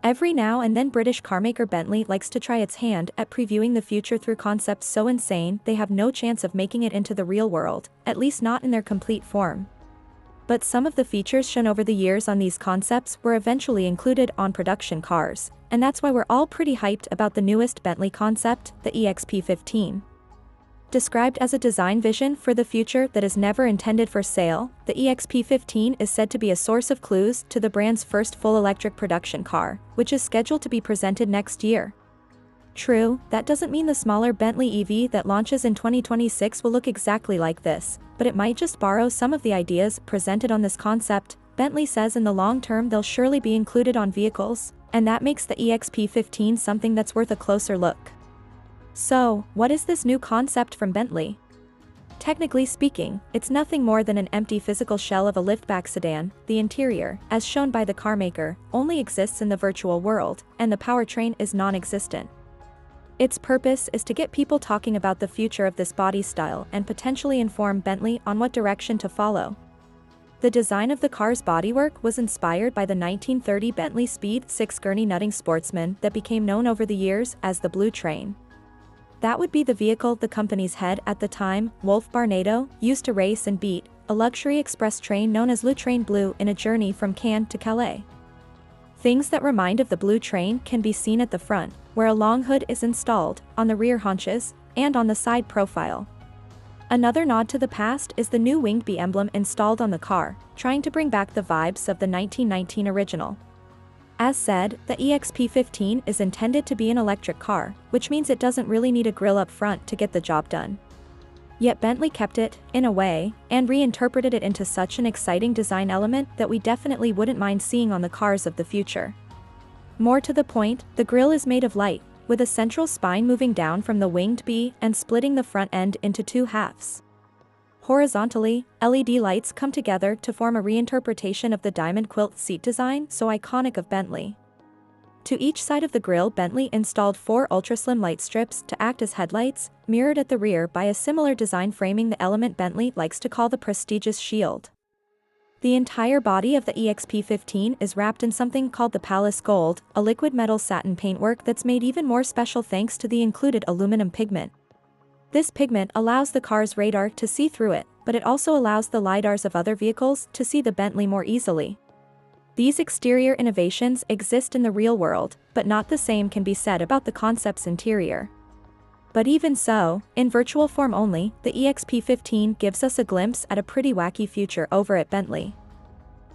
Every now and then British carmaker Bentley likes to try its hand at previewing the future through concepts so insane they have no chance of making it into the real world, at least not in their complete form. But some of the features shown over the years on these concepts were eventually included on production cars, and that's why we're all pretty hyped about the newest Bentley concept, the EXP15. Described as a design vision for the future that is never intended for sale, the EXP15 is said to be a source of clues to the brand's first full electric production car, which is scheduled to be presented next year. True, that doesn't mean the smaller Bentley EV that launches in 2026 will look exactly like this, but it might just borrow some of the ideas presented on this concept. Bentley says in the long term they'll surely be included on vehicles, and that makes the EXP15 something that's worth a closer look. So, what is this new concept from Bentley? Technically speaking, it's nothing more than an empty physical shell of a liftback sedan. The interior, as shown by the carmaker, only exists in the virtual world, and the powertrain is non-existent. Its purpose is to get people talking about the future of this body style and potentially inform Bentley on what direction to follow. The design of the car's bodywork was inspired by the 1930 Bentley Speed 6 Gurney nutting Sportsman that became known over the years as the Blue Train. That would be the vehicle the company's head at the time, Wolf Barnado, used to race and beat a luxury express train known as Le Train Bleu in a journey from Cannes to Calais. Things that remind of the Blue Train can be seen at the front, where a long hood is installed, on the rear haunches, and on the side profile. Another nod to the past is the new winged bee emblem installed on the car, trying to bring back the vibes of the 1919 original. As said, the EXP15 is intended to be an electric car, which means it doesn't really need a grille up front to get the job done. Yet Bentley kept it, in a way, and reinterpreted it into such an exciting design element that we definitely wouldn't mind seeing on the cars of the future. More to the point, the grille is made of light, with a central spine moving down from the winged bee and splitting the front end into two halves. Horizontally, LED lights come together to form a reinterpretation of the diamond quilt seat design so iconic of Bentley. To each side of the grille, Bentley installed 4 ultra-slim light strips to act as headlights, mirrored at the rear by a similar design framing the element Bentley likes to call the prestigious shield. The entire body of the EXP15 is wrapped in something called the Palace Gold, a liquid metal satin paintwork that's made even more special thanks to the included aluminum pigment. This pigment allows the car's radar to see through it, but it also allows the lidars of other vehicles to see the Bentley more easily. These exterior innovations exist in the real world, but not the same can be said about the concept's interior. But even so, in virtual form only, the EXP15 gives us a glimpse at a pretty wacky future over at Bentley.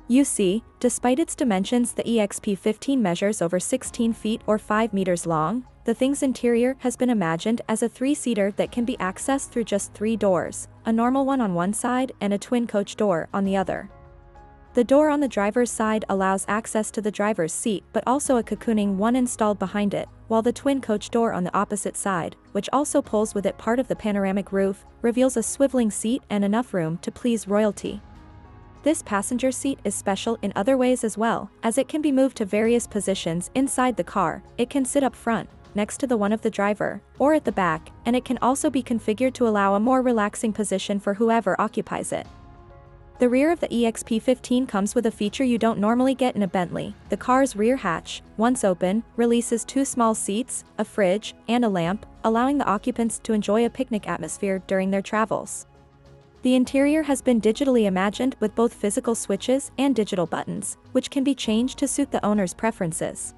You see, despite its dimensions, the EXP15 measures over 16 feet or 5 meters long. The thing's interior has been imagined as a 3-seater that can be accessed through just 3 doors, a normal one on one side and a twin coach door on the other. The door on the driver's side allows access to the driver's seat but also a cocooning one installed behind it, while the twin coach door on the opposite side, which also pulls with it part of the panoramic roof, reveals a swiveling seat and enough room to please royalty. This passenger seat is special in other ways as well, as it can be moved to various positions inside the car. It can sit up front, next to the one of the driver, or at the back, and it can also be configured to allow a more relaxing position for whoever occupies it. The rear of the EXP15 comes with a feature you don't normally get in a Bentley. The car's rear hatch, once open, releases 2 small seats, a fridge, and a lamp, allowing the occupants to enjoy a picnic atmosphere during their travels. The interior has been digitally imagined with both physical switches and digital buttons, which can be changed to suit the owner's preferences.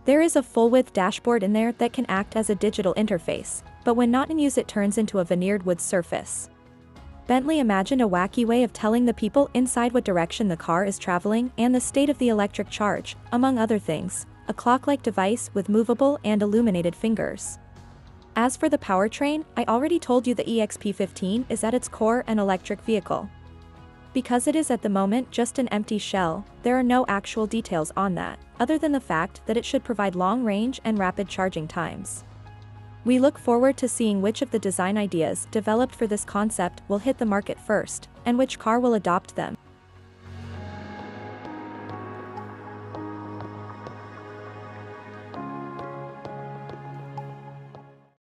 There is a full-width dashboard in there that can act as a digital interface, but when not in use it turns into a veneered wood surface. Bentley imagined a wacky way of telling the people inside what direction the car is traveling and the state of the electric charge, among other things, a clock-like device with movable and illuminated fingers. As for the powertrain, I already told you the EXP15 is at its core an electric vehicle. Because it is at the moment just an empty shell, there are no actual details on that, other than the fact that it should provide long range and rapid charging times. We look forward to seeing which of the design ideas developed for this concept will hit the market first, and which car will adopt them.